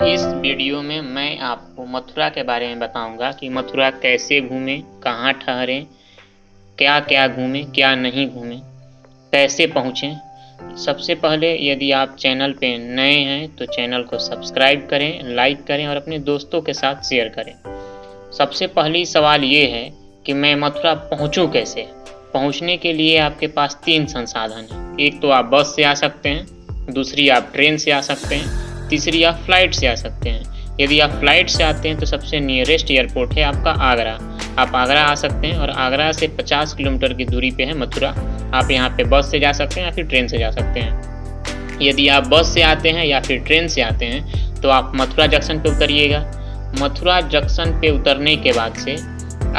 इस वीडियो में मैं आपको मथुरा के बारे में बताऊंगा कि मथुरा कैसे घूमें, कहाँ ठहरें, क्या क्या घूमें, क्या नहीं घूमें, कैसे पहुँचें। सबसे पहले यदि आप चैनल पे नए हैं तो चैनल को सब्सक्राइब करें, लाइक करें और अपने दोस्तों के साथ शेयर करें। सबसे पहली सवाल ये है कि मैं मथुरा पहुँचूँ कैसे। पहुँचने के लिए आपके पास 3 संसाधन हैं। एक तो आप बस से आ सकते हैं, दूसरी आप ट्रेन से आ सकते हैं, तीसरी आप फ्लाइट से आ सकते हैं। यदि आप फ्लाइट से आते हैं तो सबसे नियरेस्ट एयरपोर्ट है आपका आगरा। आप आगरा आ सकते हैं और आगरा से 50 किलोमीटर की दूरी पे है मथुरा। आप यहाँ पे बस से जा सकते हैं या फिर ट्रेन से जा सकते हैं। यदि आप बस से आते हैं या फिर ट्रेन से आते हैं तो आप मथुरा जंक्शन पे उतरिएगा। मथुरा जंक्शन पे उतरने के बाद से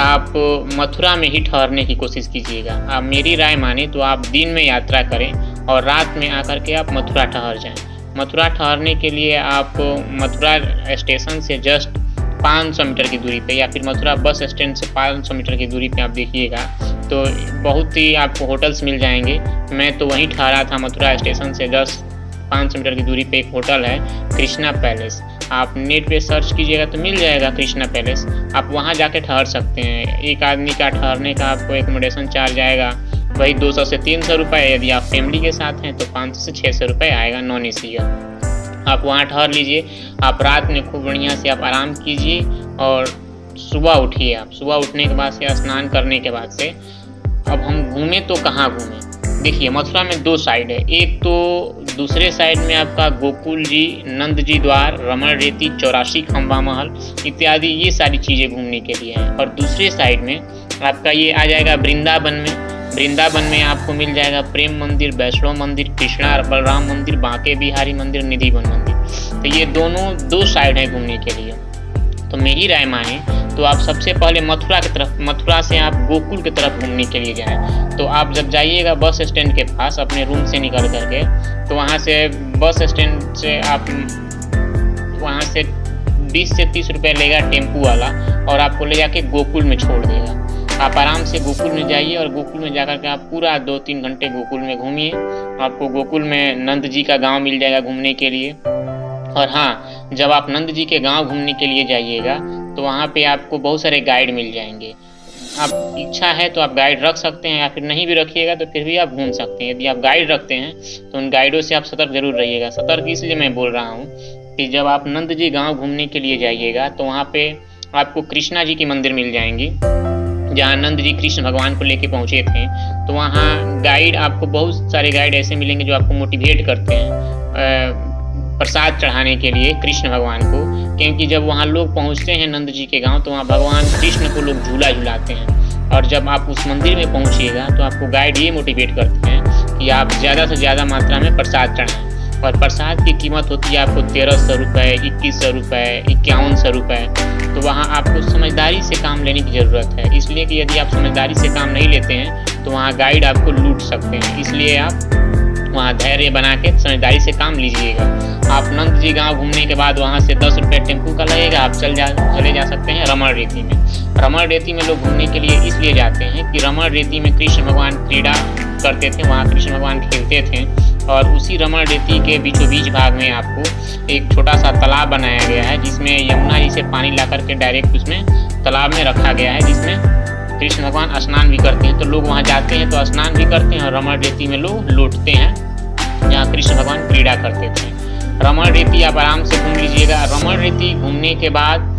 आप मथुरा में ही ठहरने की कोशिश कीजिएगा। आप मेरी राय माने तो आप दिन में यात्रा करें और रात में आकर के आप मथुरा ठहर जाएं। मथुरा ठहरने के लिए आप मथुरा स्टेशन से जस्ट 500 मीटर की दूरी पे या फिर मथुरा बस स्टैंड से 500 मीटर की दूरी पे आप देखिएगा तो बहुत ही आपको होटल्स मिल जाएंगे। मैं तो वहीं ठहरा था, मथुरा स्टेशन से जस्ट 500 मीटर की दूरी पे एक होटल है कृष्णा पैलेस। आप नेट पे सर्च कीजिएगा तो मिल जाएगा कृष्णा पैलेस। आप वहाँ जाके ठहर सकते हैं। एक आदमी का ठहरने का आपको एकोमोडेशन चार्ज आएगा वही 200 से 300 रुपये। यदि आप फैमिली के साथ हैं तो 500 से 600 रुपये आएगा नॉन एसी का। आप वहाँ ठहर लीजिए। आप रात में खूब बढ़िया से आप आराम कीजिए और सुबह उठिए। आप सुबह उठने के बाद से स्नान करने के बाद से अब हम घूमें तो कहाँ घूमें। देखिए मथुरा में 2 साइड है। एक तो दूसरे साइड में आपका गोकुल जी, नंद जी द्वार, रमण रेती, 84 खंबा महल इत्यादि ये सारी चीज़ें घूमने के लिए हैं। और दूसरे साइड में आपका ये आ जाएगा वृंदावन में। वृंदावन में आपको मिल जाएगा प्रेम मंदिर, वैष्णो मंदिर, कृष्णा बलराम मंदिर, बांके बिहारी मंदिर, निधिवन मंदिर। तो ये दोनों 2 साइड है घूमने के लिए। तो मेरी राय माने तो आप सबसे पहले मथुरा की तरफ, मथुरा से आप गोकुल की तरफ घूमने के लिए जाएं। तो आप जब जाइएगा बस स्टैंड के पास अपने रूम से निकल करके तो वहाँ से बस स्टैंड से आप वहाँ से 20 से 30 रुपये लेगा टेम्पू वाला और आपको ले जाके गोकुल में छोड़ देगा। आप आराम से गोकुल में जाइए और गोकुल में जाकर के आप पूरा 2-3 घंटे गोकुल में घूमिए। आपको गोकुल में नंद जी का गांव मिल जाएगा घूमने के लिए। और हाँ, जब आप नंद जी के गांव घूमने के लिए जाइएगा तो वहाँ पे आपको बहुत सारे गाइड मिल जाएंगे। आप इच्छा है तो आप गाइड रख सकते हैं या फिर नहीं भी रखिएगा तो फिर भी आप घूम सकते हैं। यदि आप गाइड रखते हैं तो उन गाइडों से आप सतर्क जरूर रहिएगा। सतर्क इसलिए मैं बोल रहा हूँ कि जब आप नंद जी गाँव घूमने के लिए जाइएगा तो वहाँ पे आपको कृष्णा जी की मंदिर मिल जाएंगी जहाँ नंद जी कृष्ण भगवान को लेके पहुँचे थे। तो वहाँ गाइड आपको बहुत सारे गाइड ऐसे मिलेंगे जो आपको मोटिवेट करते हैं प्रसाद चढ़ाने के लिए कृष्ण भगवान को। क्योंकि जब वहाँ लोग पहुँचते हैं नंद जी के गांव तो वहाँ भगवान कृष्ण को लोग झूला झुलाते हैं। और जब आप उस मंदिर में पहुँचिएगा तो आपको गाइड ये मोटिवेट करते हैं कि आप ज़्यादा से ज़्यादा मात्रा में प्रसाद चढ़ाएँ। और प्रसाद की कीमत होती है आपको 1300 रुपये, 2100 रुपये, 5100 रुपये। तो वहाँ आपको समझदारी से काम लेने की ज़रूरत है। इसलिए कि यदि आप समझदारी से काम नहीं लेते हैं तो वहाँ गाइड आपको लूट सकते हैं। इसलिए आप वहाँ धैर्य बना के समझदारी से काम लीजिएगा। आप नंद जी गाँव घूमने के बाद वहाँ से 10 रुपये टेम्पू का लगेगा। आप चले जा सकते हैं रमण रेती में। रमण रेती में लोग घूमने के लिए इसलिए जाते हैं कि रमण रेती में कृष्ण भगवान क्रीड़ा करते थे, वहाँ कृष्ण भगवान खेलते थे। और उसी रमण रेती के बीचों बीच भाग में आपको एक छोटा सा तालाब बनाया गया है जिसमें यमुना जी से पानी ला करके डायरेक्ट उसमें तालाब में रखा गया है, जिसमें कृष्ण भगवान स्नान भी करते हैं। तो लोग वहाँ जाते हैं तो स्नान भी करते हैं और रमण रेती में लोग लौटते हैं जहाँ कृष्ण भगवान क्रीड़ा करते थे। रमण रेती आप आराम से घूम लीजिएगा। रमण रेती घूमने के बाद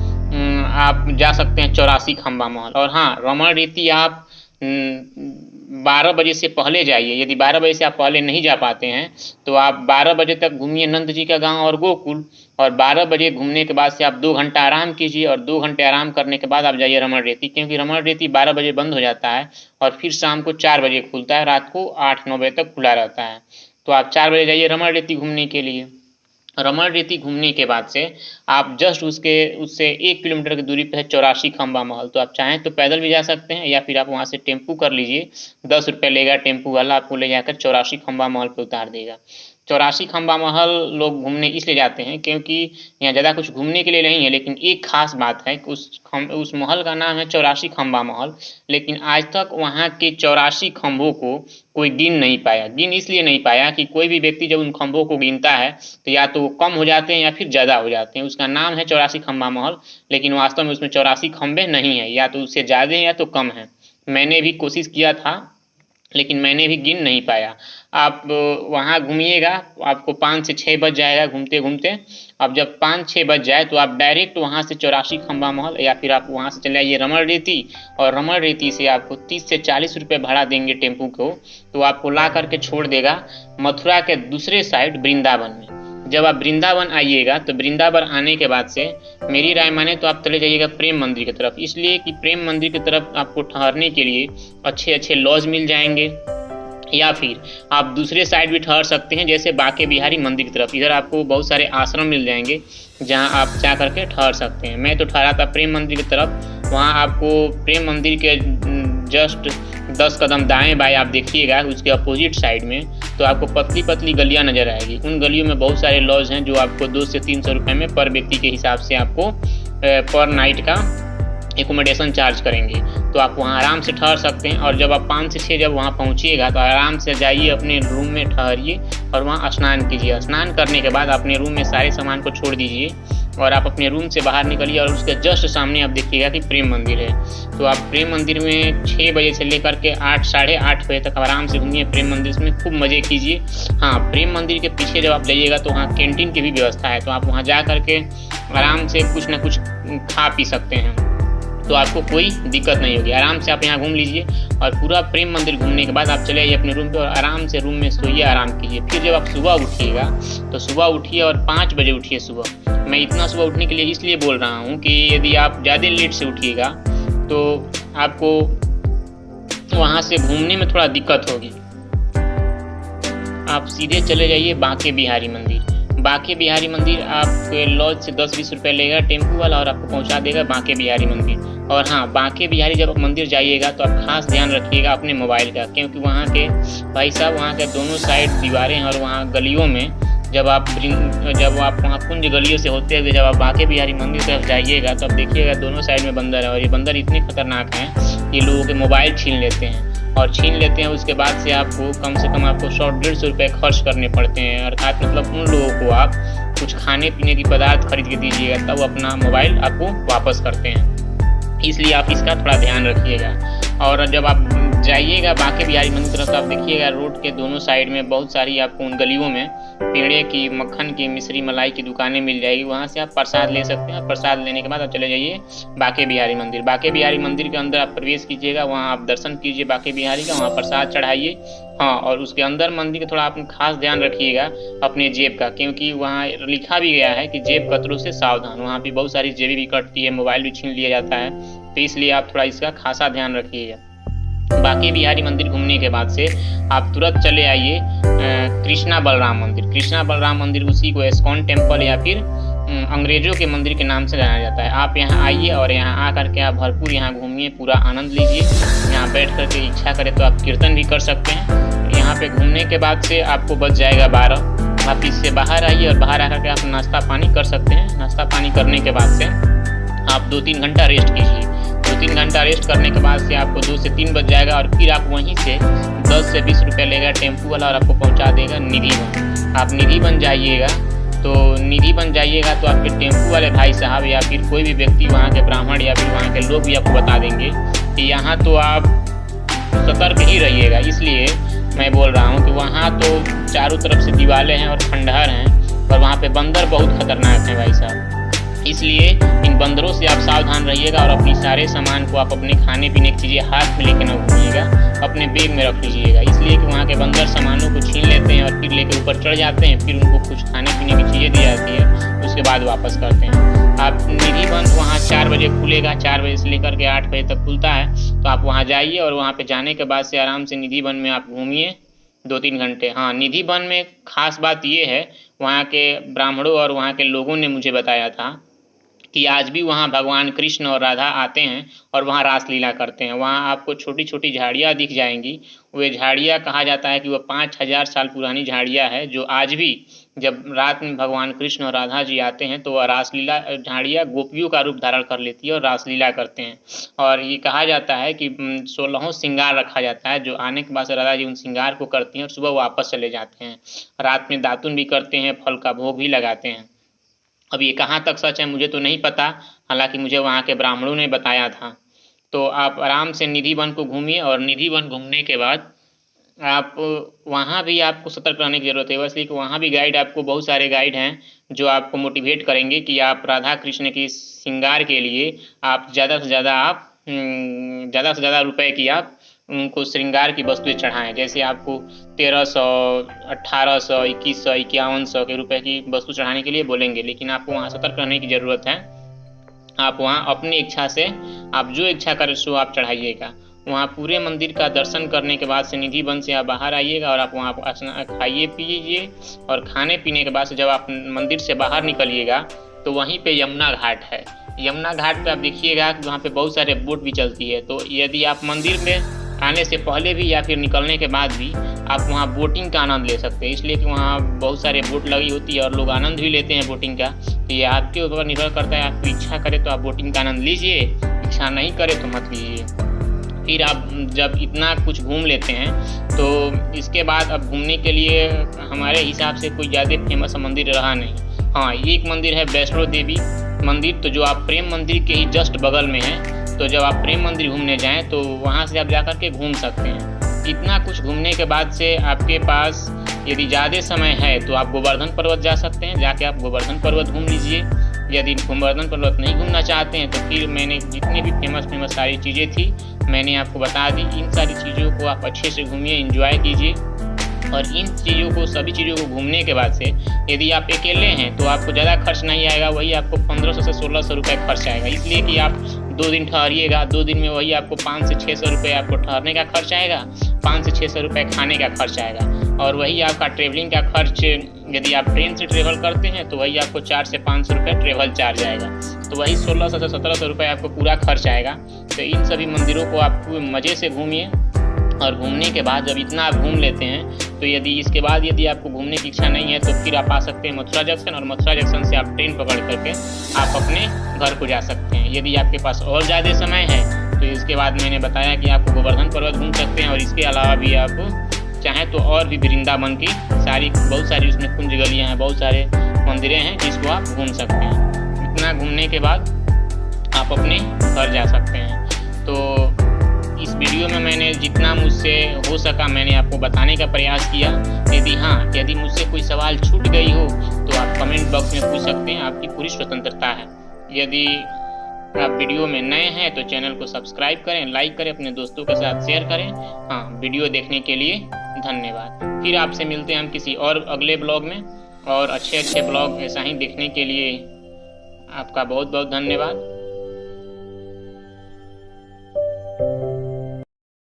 आप जा सकते हैं 84 खंबा महल। और हाँ, रमण रेती आप 12 बजे से पहले जाइए। यदि 12 बजे से आप पहले नहीं जा पाते हैं तो आप 12 बजे तक घूमिए नंद जी का गांव और गोकुल। और 12 बजे घूमने के बाद से आप 2 घंटा आराम कीजिए और 2 घंटे आराम करने के बाद आप जाइए रमण रेती। क्योंकि रमण रेती 12 बजे बंद हो जाता है और फिर शाम को 4 बजे खुलता है, रात को 8-9 बजे तक खुला रहता है। तो आप 4 बजे जाइए रमण रेती घूमने के लिए। रमण रेती घूमने के बाद से आप जस्ट उससे 1 किलोमीटर की दूरी पे है 84 खंबा महल। तो आप चाहें तो पैदल भी जा सकते हैं या फिर आप वहाँ से टेम्पू कर लीजिए। 10 रुपये लेगा टेम्पू वाला, आपको ले जाकर 84 खंबा महल पे उतार देगा। 84 खंबा महल लोग घूमने इसलिए जाते हैं क्योंकि यहाँ ज़्यादा कुछ घूमने के लिए नहीं है, लेकिन एक खास बात है कि उस महल का नाम है 84 खंबा महल। लेकिन आज तक वहाँ के 84 खंभों को कोई गिन नहीं पाया। गिन इसलिए नहीं पाया कि कोई भी व्यक्ति जब उन खंभों को गिनता है तो या तो वो कम हो जाते हैं या फिर ज़्यादा हो जाते हैं। उसका नाम है 84 खंबा महल, लेकिन वास्तव में उसमें 84 खंभे नहीं है, या तो उससे ज़्यादा है या तो कम है। मैंने भी कोशिश किया था लेकिन मैंने भी गिन नहीं पाया। आप वहाँ घूमिएगा, आपको 5 से 6 बज जाएगा घूमते घूमते। अब जब 5-6 बज जाए तो आप डायरेक्ट वहाँ से 84 खंबा महल, या फिर आप वहाँ से चले आइए रमण रेती, और रमण रेती से आपको 30 से 40 रुपये भाड़ा देंगे टेम्पू को, तो आपको ला करके छोड़ देगा मथुरा के दूसरे साइड वृंदावन में। जब आप वृंदावन आइएगा तो वृंदावन आने के बाद से मेरी राय माने तो आप चले जाइएगा प्रेम मंदिर की तरफ, इसलिए कि प्रेम मंदिर की तरफ आपको ठहरने के लिए अच्छे अच्छे लॉज मिल जाएंगे, या फिर आप दूसरे साइड भी ठहर सकते हैं जैसे बाके बिहारी मंदिर की तरफ। इधर आपको बहुत सारे आश्रम मिल जाएंगे जहां आप जा करके ठहर सकते हैं। मैं तो ठहरा था प्रेम मंदिर की तरफ। वहां आपको प्रेम मंदिर के जस्ट 10 कदम दाएं बाएं आप देखिएगा, उसके अपोजिट साइड में तो आपको पतली पतली गलियां नजर आएगी। उन गलियों में बहुत सारे लॉज हैं जो आपको 200 से 300 रुपये में पर व्यक्ति के हिसाब से आपको पर नाइट का एकोमोडेशन चार्ज करेंगे, तो आप वहाँ आराम से ठहर सकते हैं। और जब आप 5 से 6 जब वहाँ पहुँचिएगा तो आराम से जाइए अपने रूम में ठहरिए और वहाँ स्नान कीजिए। स्नान करने के बाद अपने रूम में सारे सामान को छोड़ दीजिए और आप अपने रूम से बाहर निकलिए, और उसके जस्ट सामने आप देखिएगा कि प्रेम मंदिर है। तो आप प्रेम मंदिर में 6 बजे से लेकर के 8 साढ़े 8 बजे तक आराम से घूमिए प्रेम मंदिर में, खूब मज़े कीजिए। हाँ, प्रेम मंदिर के पीछे जब आप जाइएगा तो वहाँ कैंटीन की भी व्यवस्था है, तो आप वहाँ जा करके आराम से कुछ ना कुछ खा पी सकते हैं, तो आपको कोई दिक्कत नहीं होगी। आराम से आप यहाँ घूम लीजिए और पूरा प्रेम मंदिर घूमने के बाद आप चले आइए अपने रूम पे और आराम से रूम में सोइए, आराम कीजिए। फिर जब आप सुबह उठिएगा तो सुबह उठिए और 5 बजे उठिए सुबह। मैं इतना सुबह उठने के लिए इसलिए बोल रहा हूँ कि यदि आप ज़्यादा लेट से उठिएगा तो आपको वहाँ से घूमने में थोड़ा दिक्कत होगी। आप सीधे चले जाइए बाके बिहारी मंदिर। बाके बिहारी मंदिर आपके लॉज से 10-20 रुपये लेगा टेम्पू वाला और आपको पहुंचा देगा बाके बिहारी मंदिर। और हाँ, बाके बिहारी जब आप मंदिर जाइएगा तो आप खास ध्यान रखिएगा अपने मोबाइल का, क्योंकि वहाँ के भाई साहब वहाँ के दोनों साइड दीवारें हैं और वहाँ गलियों में जब आप वहाँ कुंज गलियों से होते हुए जब आप बाके बिहारी मंदिर तरफ जाइएगा तो आप देखिएगा दोनों साइड में बंदर है, और ये बंदर इतने खतरनाक हैं कि लोगों के मोबाइल छीन लेते हैं। उसके बाद से आपको कम से कम आपको 100-150 रुपये खर्च करने पड़ते हैं। अर्थात मतलब उन लोगों को आप कुछ खाने पीने की पदार्थ खरीद के दीजिएगा तब अपना मोबाइल आपको वापस करते हैं, इसलिए आप इसका थोड़ा ध्यान रखिएगा। और जब आप जाइएगा बाके बिहारी मंदिर तरफ तो आप देखिएगा रोड के दोनों साइड में बहुत सारी आपको उन गलियों में पेड़े की, मक्खन की, मिश्री मलाई की दुकानें मिल जाएगी। वहाँ से आप प्रसाद ले सकते हैं। प्रसाद लेने के बाद आप चले जाइए बाके बिहारी मंदिर। बाके बिहारी मंदिर के अंदर आप प्रवेश कीजिएगा, वहाँ आप दर्शन कीजिए बाके बिहारी का, वहाँ प्रसाद चढ़ाइए। हाँ, और उसके अंदर मंदिर का थोड़ा आप खास ध्यान रखिएगा अपने जेब का, क्योंकि वहाँ लिखा भी गया है कि जेब कतरों से सावधान। वहाँ भी बहुत सारी जेबें भी कटती है, मोबाइल भी छीन लिया जाता है, तो इसलिए आप थोड़ा इसका खासा ध्यान रखिएगा। बाके बिहारी मंदिर घूमने के बाद से आप तुरंत चले आइए कृष्णा बलराम मंदिर। कृष्णा बलराम मंदिर उसी को एस्कॉन टेम्पल या फिर अंग्रेजों के मंदिर के नाम से जाना जाता है। आप यहाँ आइए और यहाँ आ करके आप भरपूर यहाँ घूमिए, पूरा आनंद लीजिए। यहाँ बैठ करके इच्छा करे तो आप कीर्तन भी कर सकते हैं। यहाँ पे घूमने के बाद से आपको बच जाएगा 12। आप इससे बाहर आइए और बाहर आकर के आप नाश्ता पानी कर सकते हैं। नाश्ता पानी करने के बाद से आप 2-3 घंटा रेस्ट कीजिए। 2-3 घंटा रेस्ट करने के बाद से आपको 2 से 3 बज जाएगा और फिर आप वहीं से 10 से 20 रुपये लेगा टेम्पू वाला और आपको पहुंचा देगा निधिवन। आप निधिवन जाइएगा तो आपके टेम्पू वाले भाई साहब या फिर कोई भी व्यक्ति, वहाँ के ब्राह्मण या फिर वहाँ के लोग भी आपको बता देंगे कि यहाँ तो आप सतर्क ही रहिएगा। इसलिए मैं बोल रहा हूँ कि वहाँ तो चारों तरफ से दीवारें हैं और खंडहर हैं और वहाँ पे बंदर बहुत खतरनाक हैं भाई साहब। इसलिए इन बंदरों से आप सावधान रहिएगा और अपनी सारे सामान को आप अपने खाने पीने की चीज़ें हाथ में लेकर न घूमिएगा, अपने बैग में रख लीजिएगा। इसलिए कि वहाँ के बंदर सामानों को छीन लेते हैं और फिर लेकर ऊपर चढ़ जाते हैं, फिर उनको कुछ खाने पीने की चीज़ें दी जाती है, उसके बाद वापस करते हैं। आप निधिवन वहाँ 4 बजे खुलेगा, 4 बजे से लेकर के 8 बजे तक खुलता है, तो आप वहाँ जाइए और वहाँ पर जाने के बाद से आराम से निधिवन में आप घूमिए 2-3 घंटे। हाँ, निधिवन में खास बात ये है, वहाँ के ब्राह्मणों और वहाँ के लोगों ने मुझे बताया था कि आज भी वहाँ भगवान कृष्ण और राधा आते हैं और वहाँ रासलीला करते हैं। वहाँ आपको छोटी छोटी झाड़ियाँ दिख जाएंगी। वे झाड़ियाँ कहा जाता है कि वह 5000 साल पुरानी झाड़ियाँ है, जो आज भी जब रात में भगवान कृष्ण और राधा जी आते हैं तो वह रासलीला झाड़ियाँ गोपियों का रूप धारण कर लेती है और रासलीला करते हैं। और ये कहा जाता है कि 16 श्रृंगार रखा जाता है, जो आने के बाद से राधा जी उन श्रृंगार को करती हैं और सुबह वापस चले जाते हैं। रात में दातुन भी करते हैं, फल का भोग भी लगाते हैं। अब ये कहाँ तक सच है मुझे तो नहीं पता, हालांकि मुझे वहाँ के ब्राह्मणों ने बताया था। तो आप आराम से निधि वन को घूमिए, और निधि वन घूमने के बाद आप वहाँ भी आपको सतर्क रहने की ज़रूरत है, इसलिए कि वहाँ भी गाइड, आपको बहुत सारे गाइड हैं जो आपको मोटिवेट करेंगे कि आप राधा कृष्ण की श्रृंगार के लिए आप ज़्यादा से ज़्यादा रुपए की आप उनको श्रृंगार की वस्तुएं चढ़ाएं। जैसे आपको 1300, 1800, 2100, 5100 के रुपए की वस्तु चढ़ाने के लिए बोलेंगे, लेकिन आपको वहाँ सतर्क रहने की ज़रूरत है। आप वहाँ अपनी इच्छा से आप जो इच्छा करें सो आप चढ़ाइएगा। वहाँ पूरे मंदिर का दर्शन करने के बाद से निधि वन से आप बाहर आइएगा और आप वहाँ खाइए पिए, और खाने पीने के बाद से जब आप मंदिर से बाहर निकलिएगा तो वहीं पे यमुना घाट है। यमुना घाट पे आप देखिएगा कि वहाँ पे बहुत सारे बोट भी चलती है। तो यदि आप मंदिर में आने से पहले भी या फिर निकलने के बाद भी आप वहाँ बोटिंग का आनंद ले सकते हैं, इसलिए कि वहाँ बहुत सारे बोट लगी होती है और लोग आनंद भी लेते हैं बोटिंग का। तो ये आपके ऊपर निर्भर करता है, आपकी इच्छा करे तो आप बोटिंग का आनंद लीजिए, इच्छा नहीं करे तो मत लीजिए। फिर आप जब इतना कुछ घूम लेते हैं तो इसके बाद अब घूमने के लिए हमारे हिसाब से कोई ज़्यादा फेमस मंदिर रहा नहीं। हाँ, एक मंदिर है वैष्णो देवी मंदिर, तो जो आप प्रेम मंदिर के ही जस्ट बगल में है। तो जब आप प्रेम मंदिर घूमने जाएं तो वहाँ से आप जाकर के घूम सकते हैं। इतना कुछ घूमने के बाद से आपके पास यदि ज़्यादा समय है तो आप गोवर्धन पर्वत जा सकते हैं, जाके आप गोवर्धन पर्वत घूम लीजिए। यदि गोवर्धन पर्वत नहीं घूमना चाहते हैं तो फिर मैंने जितनी भी फेमस सारी चीज़ें थी मैंने आपको बता दी। इन सारी चीज़ों को आप अच्छे से घूमिए, एंजॉय कीजिए। और इन चीज़ों को, सभी चीज़ों को घूमने के बाद से यदि आप अकेले हैं तो आपको ज़्यादा खर्च नहीं आएगा, वही आपको 1500 से 1600 रुपये खर्च आएगा। इसलिए कि आप 2 दिन ठहरिएगा, 2 दिन में वही आपको 500 से 600 रुपये आपको ठहरने का खर्च आएगा, 500 से 600 रुपये खाने का खर्च आएगा, और वही आपका ट्रेवलिंग का खर्च, यदि आप ट्रेन से ट्रेवल करते हैं तो वही आपको 400 से 500 रुपये ट्रेवल चार्ज आएगा। तो वही 1600 से 1700 रुपये आपको पूरा खर्च आएगा। तो इन सभी मंदिरों को आप मज़े से घूमिए, और घूमने के बाद जब इतना आप घूम लेते हैं तो यदि इसके बाद यदि आपको घूमने की इच्छा नहीं है तो फिर आप आ सकते हैं मथुरा जंक्शन, और मथुरा जंक्शन से आप ट्रेन पकड़ करके आप अपने घर को जा सकते हैं। यदि आपके पास और ज़्यादा समय है तो इसके बाद मैंने बताया कि आपको गोवर्धन पर्वत घूम सकते हैं, और इसके अलावा भी आप चाहें तो और भी वृंदावन की बहुत सारी उसमें कुंज गलियाँ हैं, बहुत सारे मंदिरें हैं जिसको आप घूम सकते हैं। इतना घूमने के बाद आप अपने घर जा सकते हैं। तो इस वीडियो में मैंने जितना मुझसे हो सका मैंने आपको बताने का प्रयास किया। यदि मुझसे कोई सवाल छूट गई हो तो आप कमेंट बॉक्स में पूछ सकते हैं, आपकी पूरी स्वतंत्रता है। यदि आप वीडियो में नए हैं तो चैनल को सब्सक्राइब करें, लाइक करें, अपने दोस्तों के साथ शेयर करें। हाँ, वीडियो देखने के लिए धन्यवाद। फिर आपसे मिलते हैं हम किसी और अगले ब्लॉग में, और अच्छे ब्लॉग ऐसा ही देखने के लिए आपका बहुत बहुत धन्यवाद।